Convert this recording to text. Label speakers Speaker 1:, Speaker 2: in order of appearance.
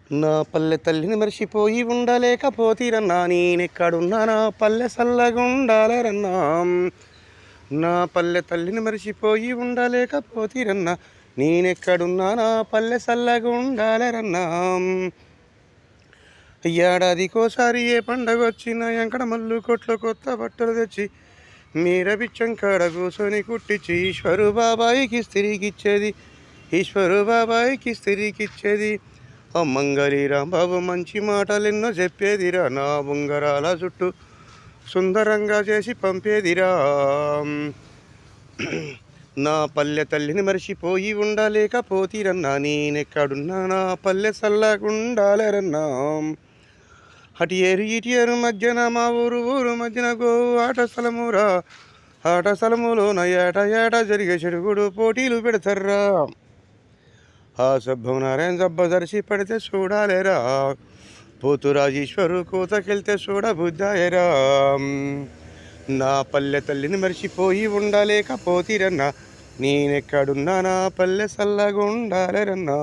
Speaker 1: నా పల్లె తల్లిని మర్చిపోయి ఉండలేకపోతీరన్నా, నేనెక్కడున్నా నా పల్లె సల్లగుండాలరన్నా. నా పల్లె తల్లిని మర్చిపోయి ఉండలేకపోతీరన్నా, నేనెక్కడున్నా నా పల్లె సల్లగుండాలరన్నా. ఏడాదికోసారి ఏ పండగొచ్చినా ఎంకడ మల్లు కొట్లో కొత్త బట్టలు తెచ్చి మీర బిచ్చం కాడ కూసొని కుట్టించి ఈశ్వరు బాబాయికి స్త్రీకిచ్చేది, ఈశ్వరు బాబాయికి స్త్రీకిచ్చేది. అమ్మంగలి రాంబాబు మంచి మాటలెన్నో చెప్పేదిరా, నా ఉంగరాల చుట్టూ సుందరంగా చేసి పంపేదిరా. నా పల్లె తల్లిని మర్చిపోయి ఉండలేకపోతీరన్నా, నేనెక్కడున్నా నా పల్లె సల్లగుండాలరన్నా. అటు ఏరు ఇటు ఏరు మధ్యన మా ఊరు మధ్యన గోవు ఆట స్థలమురా, ఆట స్థలములోన ఏట జరిగే చెడుగుడు పోటీలు పెడతారా. ఆ సబ్బం నారాయణ జబ్బ ధరిసి పడితే చూడాలేరా, పోతురాజీశ్వరు కూతకెళ్తే చూడబుద్దాయరా. నా పల్లె తల్లిని మర్చిపోయి ఉండలేకపోతీరన్నా, నేనెక్కడున్నా నా పల్లె సల్లగుండాలరన్నా.